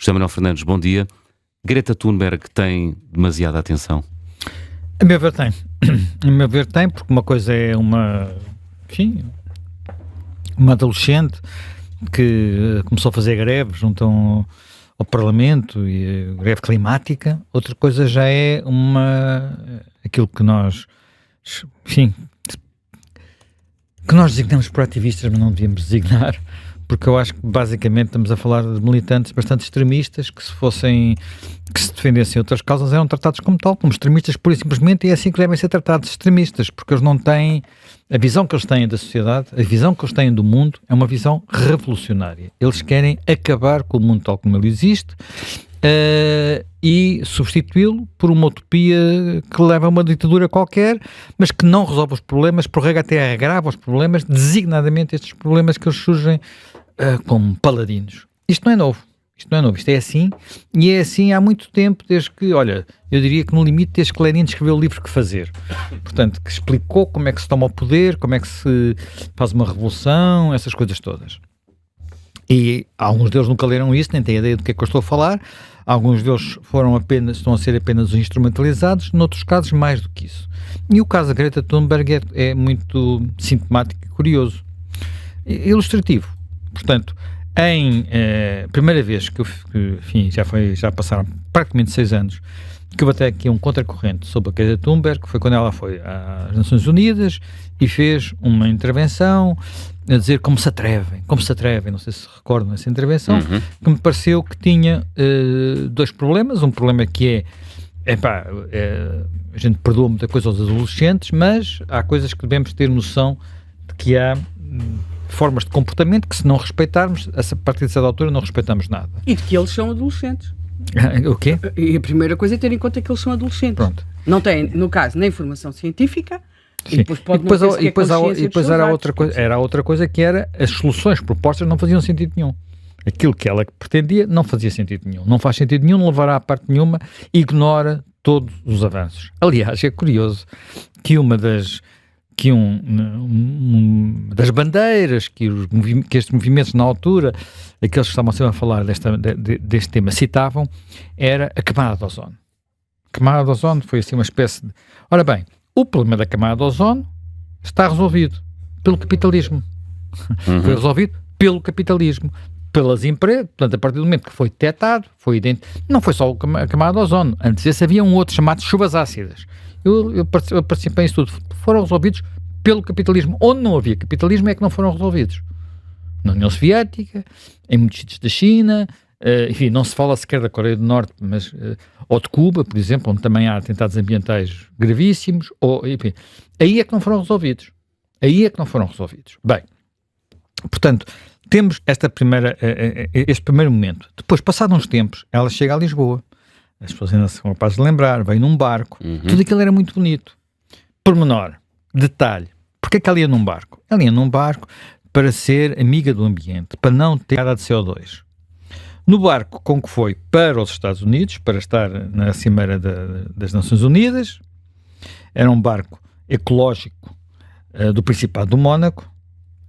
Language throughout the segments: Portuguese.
José Manuel Fernandes, bom dia. Greta Thunberg tem demasiada atenção? A meu ver tem. A meu ver tem, porque uma coisa é uma adolescente que começou a fazer greve junto ao Parlamento e greve climática. Outra coisa já é aquilo que nós designamos por ativistas, mas não devíamos designar, porque eu acho que basicamente estamos a falar de militantes bastante extremistas que se defendessem outras causas eram tratados como tal, como extremistas pura e simplesmente, e é assim que devem ser tratados, extremistas, porque eles não têm, a visão que eles têm da sociedade, a visão que eles têm do mundo é uma visão revolucionária. Eles querem acabar com o mundo tal como ele existe e substituí-lo por uma utopia que leva a uma ditadura qualquer, mas que não resolve os problemas, prorroga até agrava os problemas, designadamente estes problemas que eles surgem como paladinos. Isto não é novo, isto é assim, e é assim há muito tempo, desde que, olha, eu diria que no limite desde que Lenin escreveu o livro Que Fazer, portanto, que explicou como é que se toma o poder, como é que se faz uma revolução, essas coisas todas. E alguns deles nunca leram isso, nem têm ideia do que é que eu estou a falar, alguns deles estão a ser apenas instrumentalizados, noutros casos mais do que isso. E o caso da Greta Thunberg é muito sintomático e curioso, ilustrativo. Portanto, primeira vez já passaram praticamente 6 anos, que eu até aqui um contracorrente sobre a Greta Thunberg, que foi quando ela foi às Nações Unidas e fez uma intervenção a dizer como se atrevem, não sei se recordam essa intervenção, que me pareceu que tinha dois problemas. Um problema que a gente perdoa muita coisa aos adolescentes, mas há coisas que devemos ter noção de que há formas de comportamento que, se não respeitarmos, a partir de certa altura não respeitamos nada. E de que eles são adolescentes. O quê? E a primeira coisa é ter em conta que eles são adolescentes. Pronto. Não têm, no caso, nem formação científica. Sim. E depois era outra coisa que era as soluções propostas não faziam sentido nenhum. Aquilo que ela pretendia não fazia sentido nenhum. Não faz sentido nenhum, não levará a parte nenhuma, ignora todos os avanços. Aliás, é curioso que uma das bandeiras que estes movimentos na altura, aqueles que estavam sempre a falar deste tema, citavam, era a camada de ozono. A camada de ozono foi assim uma espécie de... Ora bem, o problema da camada de ozono está resolvido pelo capitalismo. Foi resolvido pelo capitalismo, pelas empresas. Portanto, a partir do momento que foi detectado, não foi só a camada de ozono. Antes desse havia um outro chamado chuvas ácidas. Eu participei nisso tudo. Foram resolvidos pelo capitalismo. Onde não havia capitalismo é que não foram resolvidos. Na União Soviética, em muitos sítios da China, enfim, não se fala sequer da Coreia do Norte, mas, ou de Cuba, por exemplo, onde também há atentados ambientais gravíssimos, enfim, aí é que não foram resolvidos. Bem, portanto, temos este primeiro momento. Depois, passados uns tempos, ela chega a Lisboa. As pessoas ainda são capazes de lembrar, veio num barco. Tudo aquilo era muito bonito. Pormenor, detalhe, porque é que ela ia num barco? Ela ia num barco para ser amiga do ambiente, para não ter nada de CO2. No barco com que foi para os Estados Unidos, para estar na Cimeira das Nações Unidas, era um barco ecológico do Principado do Mónaco.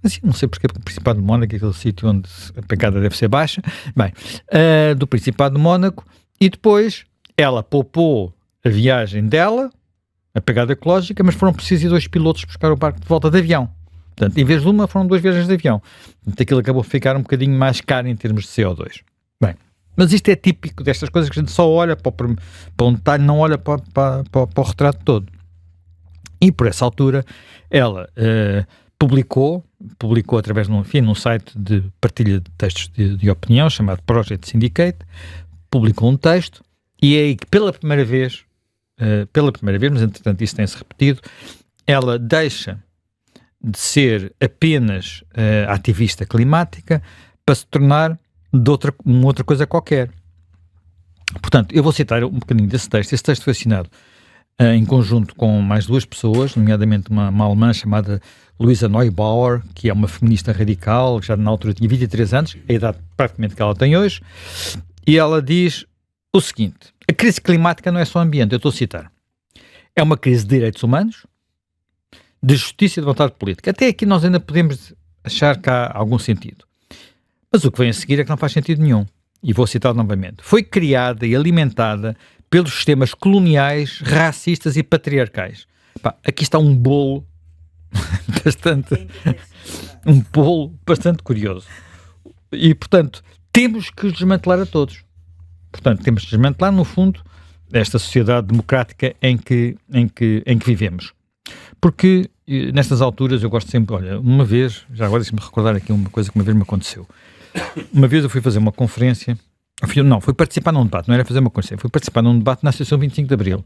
Assim, não sei porque o Principado do Mónaco é aquele sítio onde a pegada deve ser baixa. Bem, do Principado do Mónaco, e depois ela poupou a viagem dela, a pegada ecológica, mas foram precisos 2 pilotos buscar o barco de volta de avião. Portanto, em vez de uma, foram 2 viagens de avião. Portanto, aquilo acabou por ficar um bocadinho mais caro em termos de CO2. Bem, mas isto é típico destas coisas que a gente só olha para um detalhe, não olha para o retrato todo. E por essa altura, ela publicou através num site de partilha de textos de opinião, chamado Project Syndicate, publicou um texto, e é aí que pela primeira vez, mas entretanto isso tem-se repetido, ela deixa de ser apenas ativista climática para se tornar uma outra coisa qualquer. Portanto, eu vou citar um bocadinho desse texto. Esse texto foi assinado em conjunto com mais 2 pessoas, nomeadamente uma alemã chamada Luisa Neubauer, que é uma feminista radical, já na altura tinha 23 anos, a idade praticamente que ela tem hoje, e ela diz o seguinte: a crise climática não é só ambiente, eu estou a citar, é uma crise de direitos humanos, de justiça e de vontade política. Até aqui nós ainda podemos achar que há algum sentido. Mas o que vem a seguir é que não faz sentido nenhum. e vou citar novamente, foi criada e alimentada pelos sistemas coloniais, racistas e patriarcais. Pá, aqui está um bolo bastante curioso. E, portanto, temos que os desmantelar a todos. Portanto, temos que desmantelar, no fundo, esta sociedade democrática em que vivemos. Porque, nestas alturas, eu gosto sempre, olha, uma vez, já agora deixa-me recordar aqui uma coisa que uma vez me aconteceu. Uma vez eu fui fazer uma conferência, fui participar num debate, não era fazer uma conferência, fui participar num debate na Associação 25 de Abril.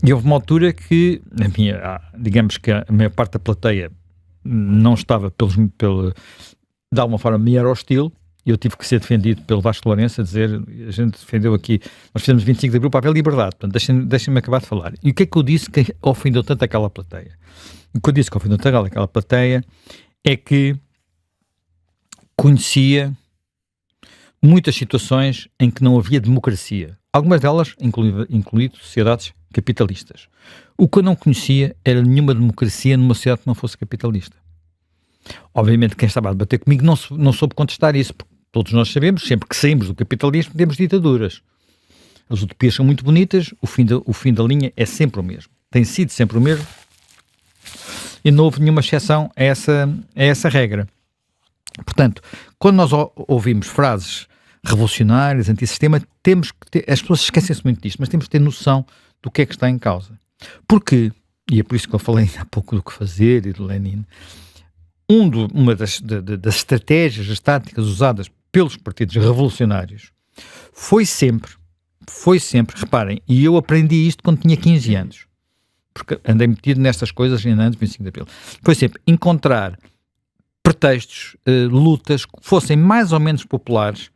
E houve uma altura que, digamos que a maior parte da plateia não estava, de alguma forma, me era hostil, e eu tive que ser defendido pelo Vasco Lourenço a dizer, a gente defendeu aqui, nós fizemos 25 de Abril para haver liberdade, portanto, deixem-me acabar de falar. E o que é que eu disse que ofendeu tanto aquela plateia? O que eu disse que ofendeu tanto aquela plateia é que conhecia muitas situações em que não havia democracia. Algumas delas, incluindo sociedades capitalistas. O que eu não conhecia era nenhuma democracia numa sociedade que não fosse capitalista. Obviamente quem estava a debater comigo não soube contestar isso, porque todos nós sabemos, sempre que saímos do capitalismo temos ditaduras. As utopias são muito bonitas, o fim da linha é sempre o mesmo. Tem sido sempre o mesmo e não houve nenhuma exceção a essa regra. Portanto, quando nós ouvimos frases revolucionárias, antissistema, temos que ter, as pessoas esquecem-se muito disto, mas temos que ter noção do que é que está em causa. Porque, e é por isso que eu falei há pouco do que fazer e do Lenin, uma das estratégias, as táticas usadas pelos partidos revolucionários foi sempre, reparem, e eu aprendi isto quando tinha 15 anos, porque andei metido nestas coisas ainda antes do 25 de Abril, foi sempre encontrar pretextos, lutas que fossem mais ou menos populares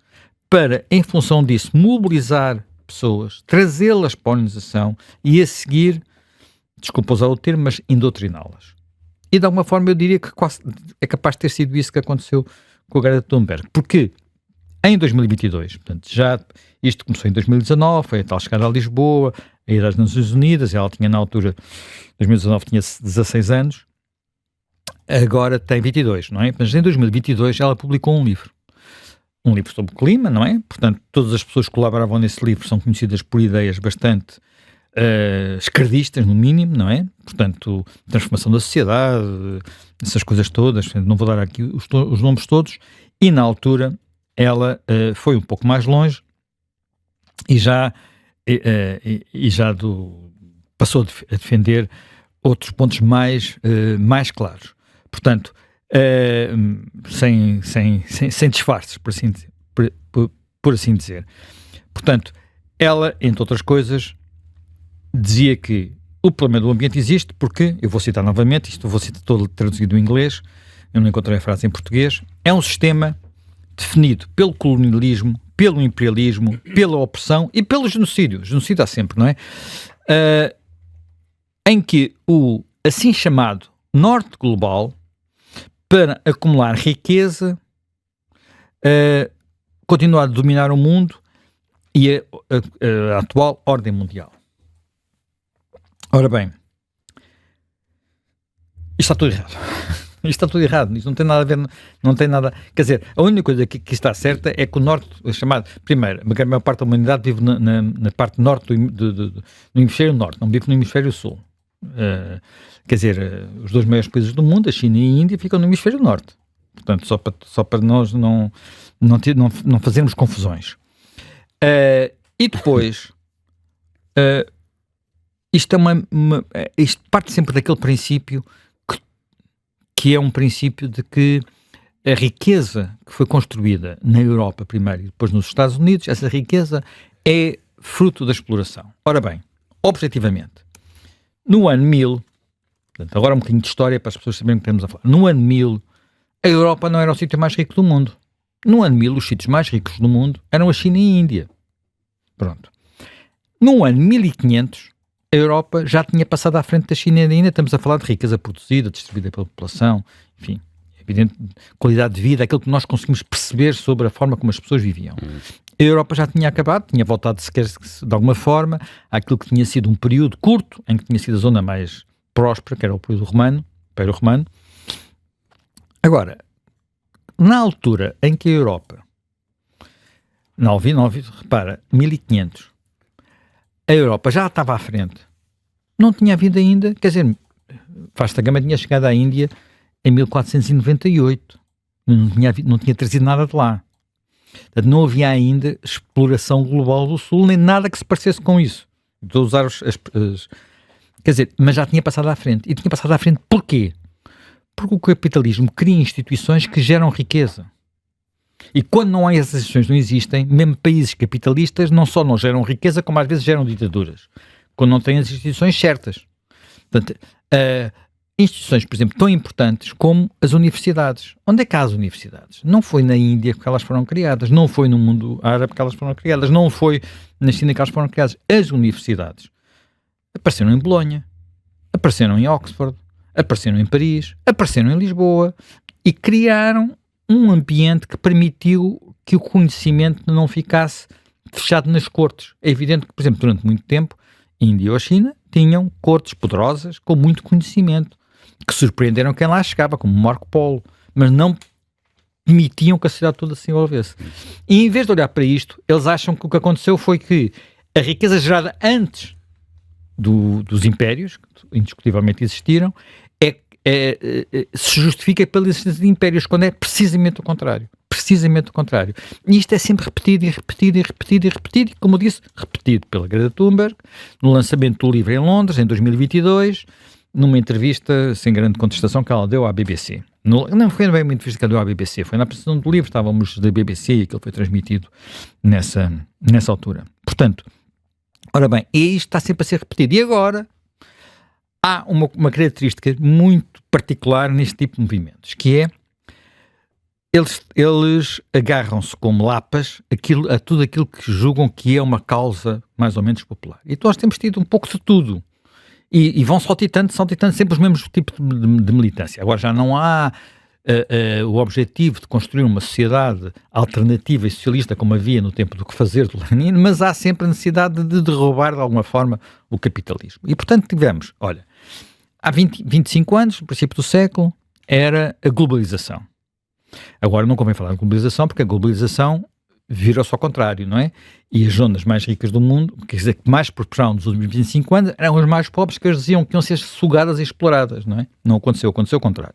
para, em função disso, mobilizar pessoas, trazê-las para a organização e a seguir, desculpa usar o termo, mas indoutriná-las. E de alguma forma eu diria que quase é capaz de ter sido isso que aconteceu com a Greta Thunberg, porque em 2022, portanto, já isto começou em 2019, foi a tal chegada a Lisboa, a ir às Nações Unidas, ela tinha na altura, 2019 tinha 16 anos, agora tem 22, não é? Mas em 2022 ela publicou um livro sobre o clima, não é? Portanto, todas as pessoas que colaboravam nesse livro são conhecidas por ideias bastante esquerdistas, no mínimo, não é? Portanto, transformação da sociedade, essas coisas todas, não vou dar aqui os nomes todos, e na altura ela foi um pouco mais longe e já passou a defender outros pontos mais claros. Portanto, sem disfarces, por assim dizer. Portanto, ela, entre outras coisas, dizia que o problema do ambiente existe porque, eu vou citar novamente, isto vou citar todo traduzido em inglês, eu não encontrei a frase em português, é um sistema definido pelo colonialismo, pelo imperialismo, pela opressão e pelo genocídio. Genocídio há sempre, não é? Em que o assim chamado norte global, para acumular riqueza, continuar a dominar o mundo e a atual ordem mundial. Ora bem, isto está tudo errado. Isto está tudo errado, isto não tem nada a ver, não tem nada, quer dizer, a única coisa que está certa é que o norte, chamado, primeiro, a maior parte da humanidade vive na parte norte no hemisfério norte, não vive no hemisfério sul. Quer dizer, os dois maiores países do mundo, a China e a Índia, ficam no hemisfério norte. Portanto, só para nós não fazermos confusões. E depois, isto parte sempre daquele princípio que é um princípio de que a riqueza que foi construída na Europa primeiro e depois nos Estados Unidos, essa riqueza é fruto da exploração. Ora bem, objetivamente, no ano 1000, portanto, agora um bocadinho de história para as pessoas saberem o que estamos a falar. No ano 1000, a Europa não era o sítio mais rico do mundo. No ano 1000, os sítios mais ricos do mundo eram a China e a Índia. Pronto. No ano 1500, a Europa já tinha passado à frente da China e da Índia. Estamos a falar de riqueza produzida, distribuída pela população, enfim, evidente, qualidade de vida, aquilo que nós conseguimos perceber sobre a forma como as pessoas viviam. A Europa já tinha acabado, tinha voltado sequer de alguma forma àquilo que tinha sido um período curto, em que tinha sido a zona mais próspera, que era o período romano, Império Romano. Agora, na altura em que a Europa repara, 1500. A Europa já estava à frente. Não tinha havido ainda, quer dizer, Vasco da Gama tinha chegado à Índia em 1498. Não tinha trazido nada de lá. Portanto, não havia ainda exploração global do Sul, nem nada que se parecesse com isso. Estou a usar quer dizer, mas já tinha passado à frente. E tinha passado à frente porquê? Porque o capitalismo cria instituições que geram riqueza. E quando não há essas instituições, não existem, mesmo países capitalistas não só não geram riqueza, como às vezes geram ditaduras. Quando não têm as instituições certas. Portanto, instituições, por exemplo, tão importantes como as universidades. Onde é que há as universidades? Não foi na Índia que elas foram criadas, não foi no mundo árabe que elas foram criadas, não foi na China que elas foram criadas. As universidades apareceram em Bolonha, apareceram em Oxford, apareceram em Paris, apareceram em Lisboa e criaram um ambiente que permitiu que o conhecimento não ficasse fechado nas cortes. É evidente que, por exemplo, durante muito tempo, Índia ou China tinham cortes poderosas com muito conhecimento, que surpreenderam quem lá chegava, como Marco Polo, mas não permitiam que a sociedade toda se envolvesse. E em vez de olhar para isto, eles acham que o que aconteceu foi que a riqueza gerada antes dos impérios, que indiscutivelmente existiram, se justifica pela existência de impérios, quando é precisamente o contrário. Precisamente o contrário. E isto é sempre repetido e repetido e repetido e repetido, e, como eu disse, repetido pela Greta Thunberg, no lançamento do livro em Londres, em 2022, numa entrevista sem grande contestação que ela deu à BBC. Não foi bem uma entrevista que ela deu à BBC, foi na apresentação do livro, estávamos da BBC e aquilo foi transmitido nessa altura. Portanto, ora bem, isto está sempre a ser repetido. E agora há uma característica muito particular neste tipo de movimentos, que é eles agarram-se como lapas a tudo aquilo que julgam que é uma causa mais ou menos popular. E nós temos tido um pouco de tudo. E vão saltitando sempre os mesmos tipos de militância. Agora já não há o objetivo de construir uma sociedade alternativa e socialista como havia no tempo do que fazer do Lenin, mas há sempre a necessidade de derrubar de alguma forma o capitalismo. E portanto tivemos, olha, há 25 anos, no princípio do século, era a globalização. Agora não convém falar de globalização, porque a globalização virou-se ao contrário, não é? E as zonas mais ricas do mundo, quer dizer, que mais prosperaram nos últimos 25 anos, eram as mais pobres, que eles diziam que iam ser sugadas e exploradas, não é? Não aconteceu, aconteceu o contrário.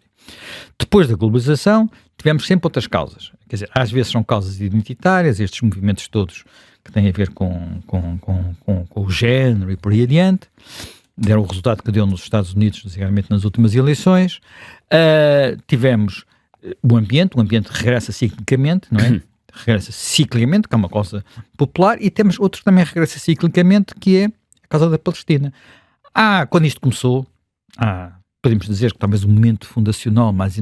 Depois da globalização, tivemos sempre outras causas. Quer dizer, às vezes são causas identitárias, estes movimentos todos que têm a ver com o género e por aí adiante. Deram o resultado que deu nos Estados Unidos, basicamente nas últimas eleições. Tivemos o ambiente regressa ciclicamente, não é? Regressa ciclicamente, que é uma causa popular, e temos outros que também regressa ciclicamente, que é a causa da Palestina. Quando isto começou, podemos dizer que talvez o momento fundacional mais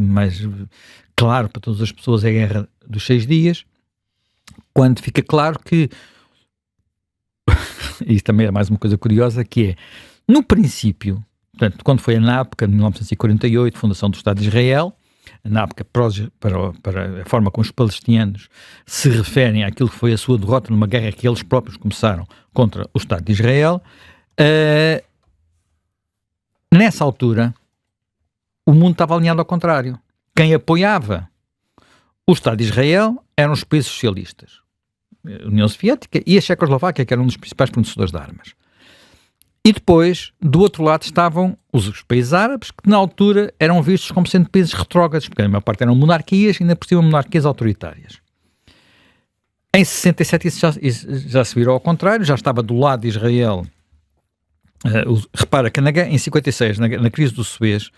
claro para todas as pessoas é a Guerra dos 6 Dias, quando fica claro que, isso também é mais uma coisa curiosa, que é, no princípio, portanto, quando foi a NAPCA, de 1948, fundação do Estado de Israel, a NAPCA para a forma como os palestinianos se referem àquilo que foi a sua derrota numa guerra que eles próprios começaram contra o Estado de Israel, nessa altura o mundo estava alinhado ao contrário. Quem apoiava o Estado de Israel eram os países socialistas, a União Soviética e a Checoslováquia, que eram um dos principais fornecedores de armas. E depois, do outro lado, estavam os países árabes, que na altura eram vistos como sendo países retrógrados, porque a maior parte eram monarquias e ainda por cima monarquias autoritárias. Em 67 isso já se virou ao contrário, já estava do lado de Israel. Repara que em 56, na crise do Suez,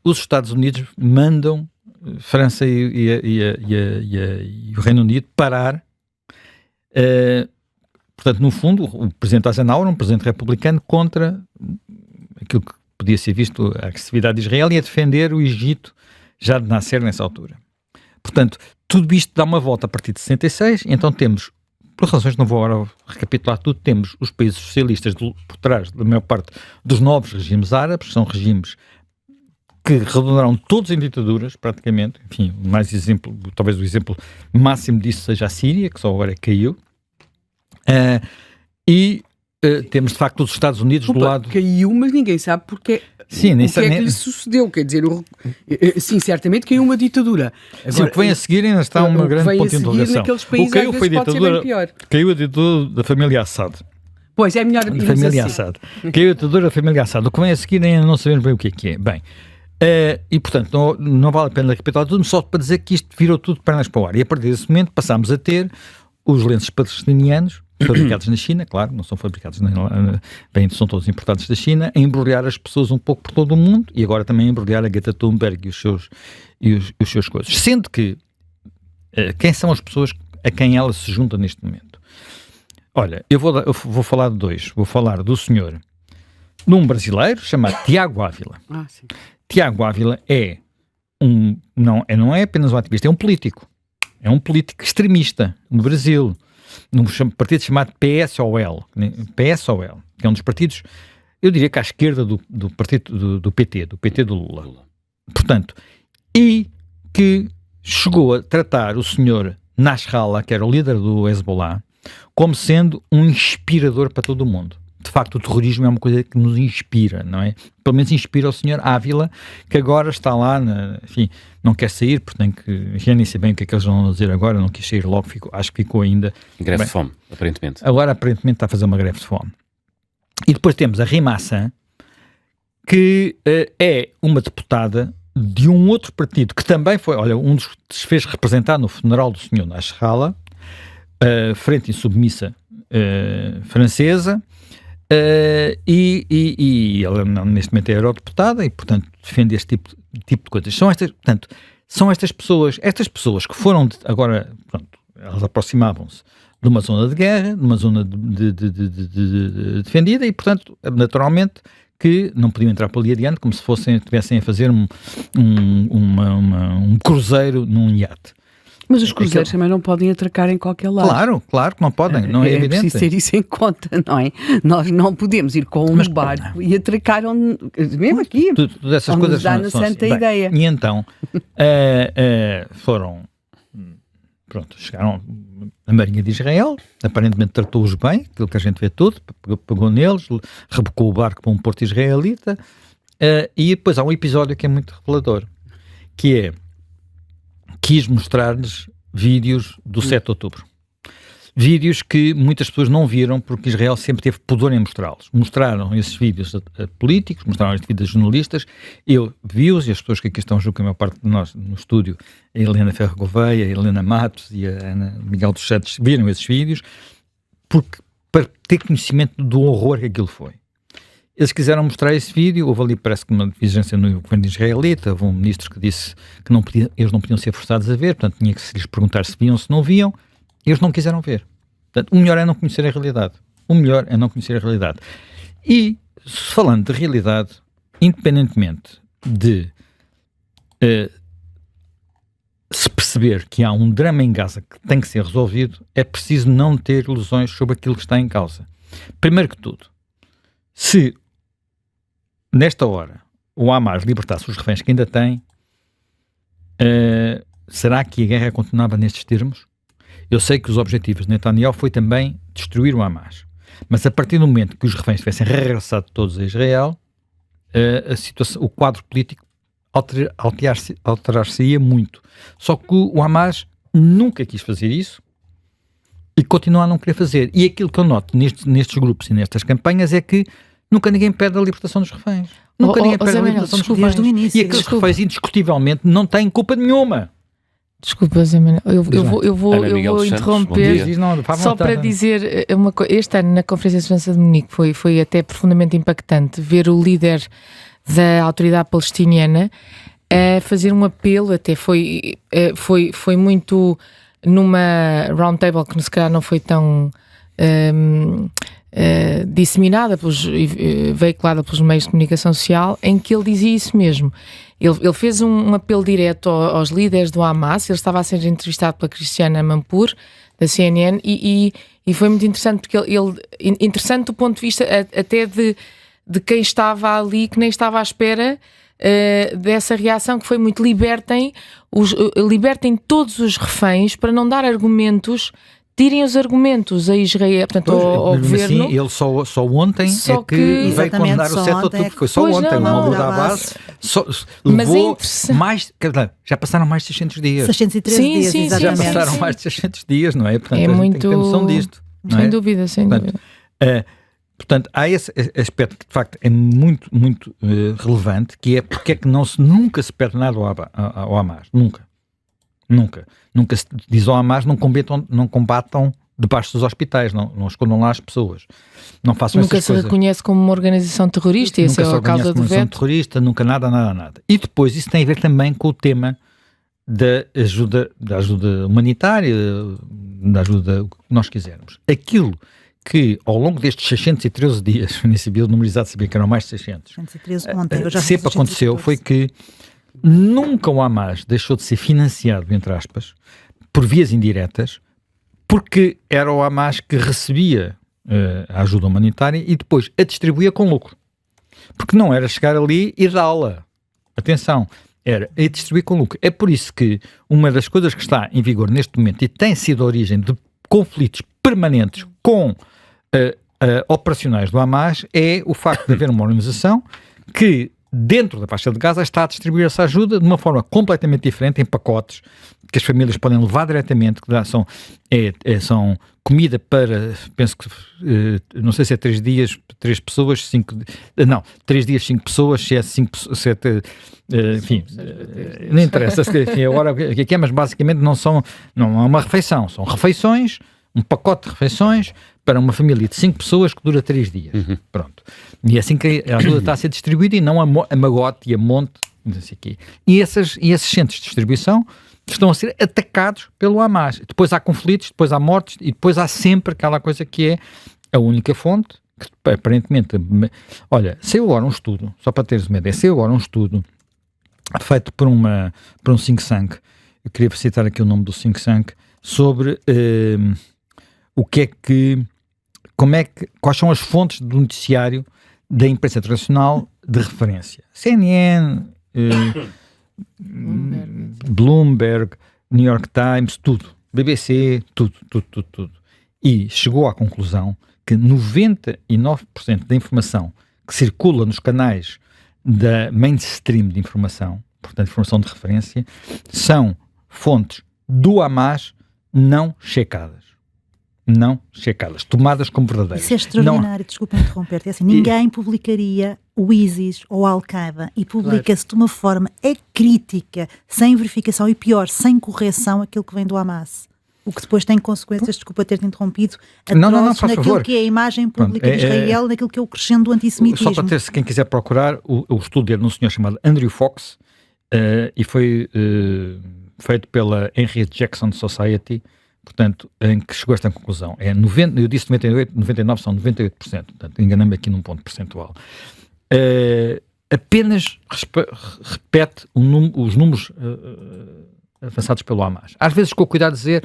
os Estados Unidos mandam França e o Reino Unido parar. Portanto, no fundo, o presidente Eisenhower, um presidente republicano, contra aquilo que podia ser visto a agressividade de Israel e a defender o Egito já de nascer nessa altura. Portanto, tudo isto dá uma volta a partir de 66, e então temos, por razões que não vou agora recapitular tudo, temos os países socialistas por trás da maior parte dos novos regimes árabes, são regimes que redundaram todos em ditaduras, praticamente. Enfim, talvez o exemplo máximo disso seja a Síria, que só agora caiu. Temos de facto os Estados Unidos do lado... Caiu, mas ninguém sabe porque Sim, o nem que é que lhe sucedeu, quer dizer, sim, certamente caiu uma ditadura. Agora, sim, o que vem a seguir ainda está uma grande ponto de interrogação. O que caiu foi a ditadura, caiu a ditadura da família Assad. Pois, é melhor da família assim. Assad. Caiu a ditadura da família Assad. O que vem a seguir ainda não sabemos bem o que é. Bem, e portanto não vale a pena repetir tudo, só para dizer que isto virou tudo de pernas para o ar. E a partir desse momento passámos a ter os lenços palestinianos, fabricados na China, claro, não são fabricados, bem, são todos importados da China, a embrulhar as pessoas um pouco por todo o mundo e agora também a embrulhar a Greta Thunberg e os seus coisas. Sendo que, quem são as pessoas a quem ela se junta neste momento? Olha, eu vou falar de dois. Vou falar do senhor, de um brasileiro chamado Tiago Ávila. Sim. Tiago Ávila não é apenas um ativista, é um político. É um político extremista no Brasil, num partido chamado PSOL, que é um dos partidos, eu diria que à esquerda do partido do PT do Lula. Portanto, e que chegou a tratar o senhor Nasrallah, que era o líder do Hezbollah, como sendo um inspirador para todo o mundo. De facto, o terrorismo é uma coisa que nos inspira, não é? Pelo menos inspira o senhor Ávila, que agora está lá, enfim, não quer sair, porque tem que... Já nem sei bem o que é que eles vão dizer agora, não quis sair logo, acho que ficou ainda... Greve de fome, aparentemente. Agora, aparentemente, está a fazer uma greve de fome. E depois temos a Rima Hassan, que é uma deputada de um outro partido, que também foi, olha, um dos que se fez representar no funeral do senhor Nasrallah, Frente Insubmissa francesa, e ela neste momento é eurodeputada e, portanto, defende este tipo de coisas. São estas pessoas que foram agora, pronto, elas aproximavam-se de uma zona de guerra, de uma zona de defendida e, portanto, naturalmente que não podiam entrar por ali adiante como se estivessem a fazer um cruzeiro num iate. Mas os cruzeiros também não podem atracar em qualquer lado. Claro que não podem, não é evidente. É preciso ter isso em conta, não é? Nós não podemos ir com um barco e atracar mesmo aqui, todas essas coisas dá na santa ideia. E então, chegaram a Marinha de Israel, aparentemente tratou-os bem, aquilo que a gente vê tudo, pegou neles, rebocou o barco para um porto israelita, e depois há um episódio que é muito revelador, que é quis mostrar-lhes vídeos do 7 de outubro. Vídeos que muitas pessoas não viram porque Israel sempre teve pudor em mostrá-los. Mostraram esses vídeos a políticos, mostraram esses vídeos a jornalistas. Eu vi-os e as pessoas que aqui estão, julgo que a maior parte de nós no estúdio, a Helena Ferro Gouveia, a Helena Matos e a Ana Miguel dos Santos, viram esses vídeos para ter conhecimento do horror que aquilo foi. Eles quiseram mostrar esse vídeo, houve ali parece que uma divergência no governo israelita, houve um ministro que disse que eles não podiam ser forçados a ver, portanto tinha que se lhes perguntar se viam ou se não viam, eles não quiseram ver. Portanto, o melhor é não conhecer a realidade. E, falando de realidade, independentemente de se perceber que há um drama em Gaza que tem que ser resolvido, é preciso não ter ilusões sobre aquilo que está em causa. Primeiro que tudo, se nesta hora o Hamas libertasse os reféns que ainda tem, será que a guerra continuava nestes termos? Eu sei que os objetivos de Netanyahu foi também destruir o Hamas, mas a partir do momento que os reféns tivessem regressado todos a Israel, a situação, o quadro político alterar-se-ia muito. Só que o Hamas nunca quis fazer isso e continua a não querer fazer. E aquilo que eu noto nestes grupos e nestas campanhas é que nunca ninguém pede a libertação dos reféns. Nunca ninguém pede a libertação dos reféns. E aqueles reféns, indiscutivelmente, não têm culpa nenhuma. Desculpa, Zé Manuel, eu vou interromper só para dizer uma coisa. Este ano, na Conferência de Segurança de Munique, foi até profundamente impactante ver o líder da autoridade palestiniana a fazer um apelo, até foi muito numa roundtable que se calhar não foi tão disseminada, veiculada pelos meios de comunicação social, em que ele dizia isso mesmo. Ele fez um apelo direto aos líderes do Hamas. Ele estava a ser entrevistado pela Cristiana Manpour, da CNN, e foi muito interessante, porque interessante do ponto de vista até de quem estava ali, que nem estava à espera dessa reação, que foi muito libertem todos os reféns para não dar argumentos tirem os argumentos a Israel, portanto, ao governo. Assim, ele só ontem Só é que veio condenar o 7 de outubro. Foi só ontem. O Mahmoud Abbas levou mais... Já passaram mais de 600 dias. 613 dias, exatamente. Já passaram mais de 600 dias, não é? Portanto, é a gente muito... tem que ter noção disto. Sem dúvida, sem dúvida. Portanto, há esse aspecto que de facto é muito, muito relevante, que é porque é que nunca se perde nada ao Hamas. Nunca se diz ao Hamas não combatam debaixo dos hospitais, não escondam lá as pessoas. Não façam essas coisas. Nunca se reconhece como uma organização terrorista, essa é a causa do veto. Terrorista, nunca nada. E depois isso tem a ver também com o tema da ajuda humanitária, da ajuda, o que nós quisermos. Aquilo que ao longo destes 613 dias, nem sabia o número exato, sabia que eram mais de 600, 613 ontem, eu já sempre aconteceu foi que nunca o Hamas deixou de ser financiado, entre aspas, por vias indiretas, porque era o Hamas que recebia a ajuda humanitária e depois a distribuía com lucro. Porque não era chegar ali e dá-la. Atenção, era a distribuir com lucro. É por isso que uma das coisas que está em vigor neste momento e tem sido a origem de conflitos permanentes com operacionais do Hamas é o facto de haver uma organização que dentro da faixa de Gaza está a distribuir essa ajuda de uma forma completamente diferente, em pacotes que as famílias podem levar diretamente, que são comida para, penso que, não sei se é 3 dias, 3 pessoas, 5, não, 3 dias, 5 pessoas, se é 5, 7, enfim, não interessa, enfim, agora o que é, mas basicamente não é uma refeição, são refeições, um pacote de refeições para uma família de 5 pessoas que dura 3 dias. Pronto. E é assim que a ajuda está a ser distribuída e não a magote e a monte, não sei o quê. E esses centros de distribuição estão a ser atacados pelo Hamas. Depois há conflitos, depois há mortes e depois há sempre aquela coisa que é a única fonte, que aparentemente... Olha, saiu agora um estudo, só para teres uma ideia, saiu agora um estudo feito por um think tank, eu queria citar aqui o nome do think tank, sobre... quais são as fontes do noticiário da imprensa internacional de referência. CNN, Bloomberg, New York Times, tudo. BBC, tudo. E chegou à conclusão que 99% da informação que circula nos canais da mainstream de informação, portanto informação de referência, são fontes do Hamas não checadas, tomadas como verdadeiras. Isso é extraordinário, desculpa interromper-te. É assim, ninguém publicaria o ISIS ou a Al-Qaeda e publica-se de uma forma crítica, sem verificação e pior, sem correção, aquilo que vem do Hamas. O que depois tem consequências, desculpa ter-te interrompido, atrozes naquilo que é a imagem pública de Israel, naquilo que é o crescendo do antissemitismo. Só para ter, se quem quiser procurar, o estudo é de um senhor chamado Andrew Fox e foi feito pela Henry Jackson Society, portanto, em que chegou a esta conclusão. Eu disse 98, 99 são 98%, portanto, enganei-me aqui num ponto percentual. Apenas repete os números avançados pelo Hamas. Às vezes com o cuidado de dizer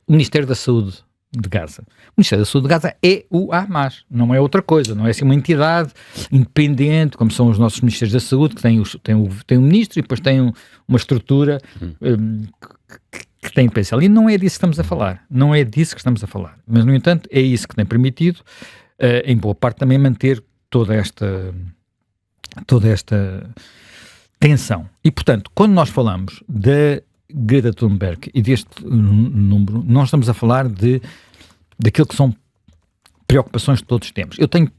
o Ministério da Saúde de Gaza. O Ministério da Saúde de Gaza é o Hamas, não é outra coisa, não é assim uma entidade independente, como são os nossos Ministérios da Saúde, que tem um ministro e depois tem uma estrutura que tem potencial. E não é disso que estamos a falar. Mas, no entanto, é isso que tem permitido, em boa parte, também manter toda esta tensão. E, portanto, quando nós falamos da Greta Thunberg e deste número, nós estamos a falar daquilo que são preocupações que todos temos. Eu tenho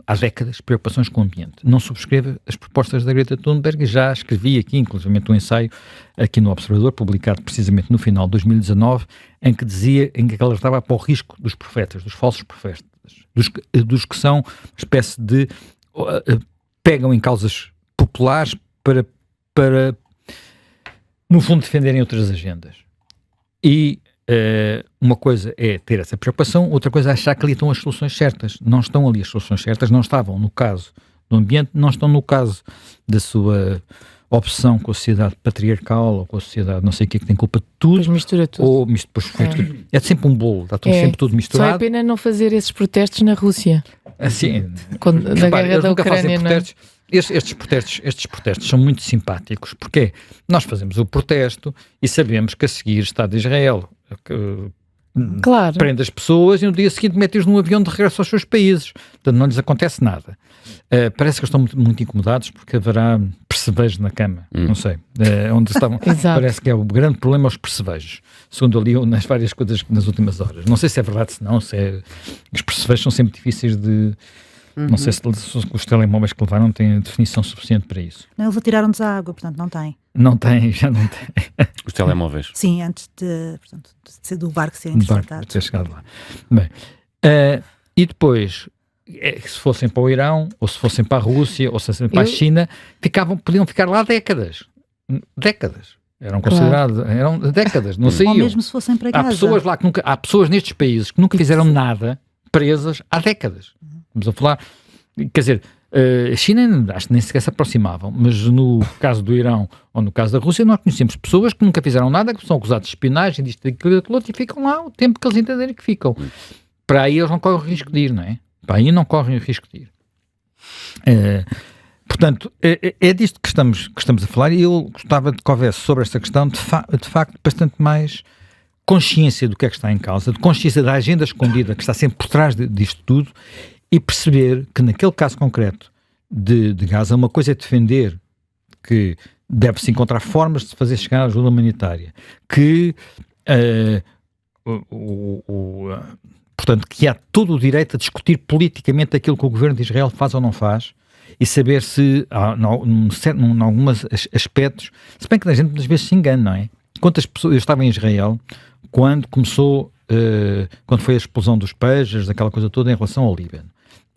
há décadas preocupações com o ambiente. Não subscrevo as propostas da Greta Thunberg e já escrevi aqui, inclusive um ensaio aqui no Observador, publicado precisamente no final de 2019, em que ela estava para o risco dos profetas, dos falsos profetas, dos que são uma espécie de... pegam em causas populares para no fundo defenderem outras agendas. E uma coisa é ter essa preocupação, outra coisa é achar que ali estão as soluções certas. Não estão ali as soluções certas, não estavam no caso do ambiente, não estão no caso da sua obsessão com a sociedade patriarcal ou com a sociedade não sei o que tem culpa de tudo. Depois mistura tudo. Ou é sempre um bolo, está sempre tudo misturado. Só é pena não fazer esses protestos na Rússia. Assim, na guerra da Ucrânia, não é? Estes protestos são muito simpáticos, porque nós fazemos o protesto e sabemos que a seguir o Estado de Israel Claro. prende as pessoas e no dia seguinte mete-os num avião de regresso aos seus países. Portanto, não lhes acontece nada. Parece que estão muito incomodados porque haverá percevejos na cama. Não sei. Onde estavam. Parece que é o grande problema os percevejos. Segundo eu li nas várias coisas nas últimas horas. Não sei se é verdade, se não. Os percevejos são sempre difíceis de... Não sei se os telemóveis que levaram têm definição suficiente para isso. Não, eles atiraram-nos à água, portanto não tem. Não tem, já não tem. Os telemóveis. Sim, antes de ser do barco ser interceptado. Ter chegado lá. Bem, e depois, se fossem para o Irão, ou se fossem para a Rússia, ou se fossem para a China, podiam ficar lá décadas. Eram considerados, eram décadas, não saíam. Ou mesmo se fossem para Gaza. Há pessoas nestes países que nunca fizeram nada, presas há décadas. Vamos a falar, quer dizer, a China acho que nem sequer se aproximavam, mas no caso do Irão ou no caso da Rússia nós conhecemos pessoas que nunca fizeram nada, que são acusados de espionagem, disto, daquilo, daquilo outro, e ficam lá o tempo que eles entenderem que ficam. Para aí eles não correm o risco de ir, não é? Para aí não correm o risco de ir. Portanto, é disto que estamos a falar, e eu gostava de que houvesse sobre esta questão de facto bastante mais consciência do que é que está em causa, de consciência da agenda escondida que está sempre por trás disto tudo, e perceber que naquele caso concreto de Gaza, uma coisa é defender que deve-se encontrar formas de se fazer chegar a ajuda humanitária, que portanto, que há todo o direito a discutir politicamente aquilo que o governo de Israel faz ou não faz, e saber se, em alguns aspectos, se bem que a gente muitas vezes se engana, não é? Quantas pessoas, eu estava em Israel quando quando foi a explosão dos pejos, aquela coisa toda em relação ao Líbano.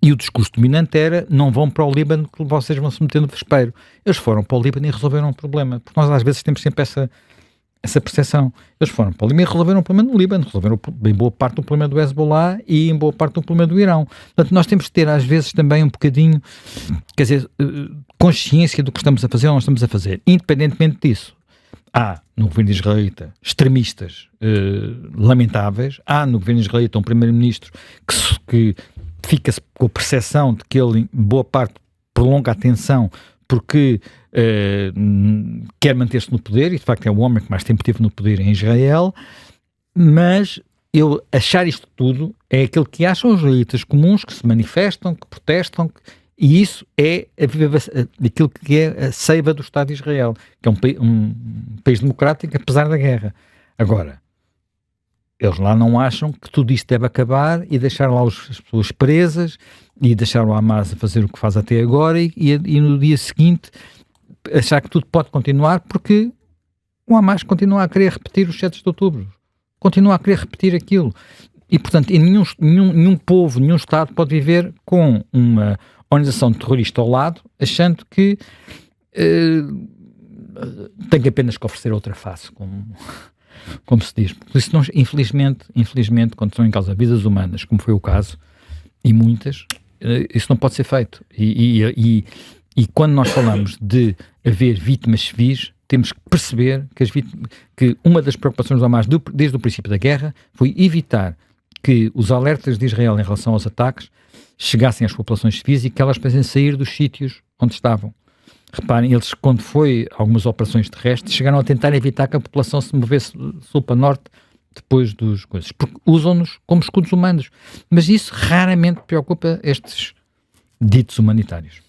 E o discurso dominante era, não vão para o Líbano que vocês vão se meter no vespeiro. Eles foram para o Líbano e resolveram um problema. Porque nós às vezes temos sempre essa percepção. Eles foram para o Líbano e resolveram o problema no Líbano. Resolveram em boa parte do problema do Hezbollah e em boa parte do problema do Irão. Portanto, nós temos que ter às vezes também um bocadinho, quer dizer, consciência do que estamos a fazer ou não estamos a fazer. Independentemente disso, há no governo israelita extremistas lamentáveis, há no governo israelita um primeiro-ministro que fica-se com a percepção de que ele, em boa parte, prolonga a tensão porque quer manter-se no poder, e de facto é o homem que mais tempo esteve no poder em Israel, mas eu achar isto tudo é aquilo que acham os israelitas comuns, que se manifestam, que protestam, e isso é aquilo que é a seiva do Estado de Israel, que é um país democrático apesar da guerra. Agora, eles lá não acham que tudo isto deve acabar e deixar lá as pessoas presas e deixar o Hamas a fazer o que faz até agora e no dia seguinte achar que tudo pode continuar, porque o Hamas continua a querer repetir os 7 de outubro, continua a querer repetir aquilo. E, portanto, nenhum povo, nenhum Estado pode viver com uma organização terrorista ao lado, achando que tem apenas que oferecer outra face, como se diz. Por isso, infelizmente, quando estão em causa vidas humanas, como foi o caso, e muitas, isso não pode ser feito. E quando nós falamos de haver vítimas civis, temos que perceber que uma das preocupações do Hamas desde o princípio da guerra foi evitar que os alertas de Israel em relação aos ataques chegassem às populações civis e que elas pudessem sair dos sítios onde estavam. Reparem, eles, quando foi algumas operações terrestres, chegaram a tentar evitar que a população se movesse sul para norte depois dos coisas, porque usam-nos como escudos humanos. Mas isso raramente preocupa estes ditos humanitários.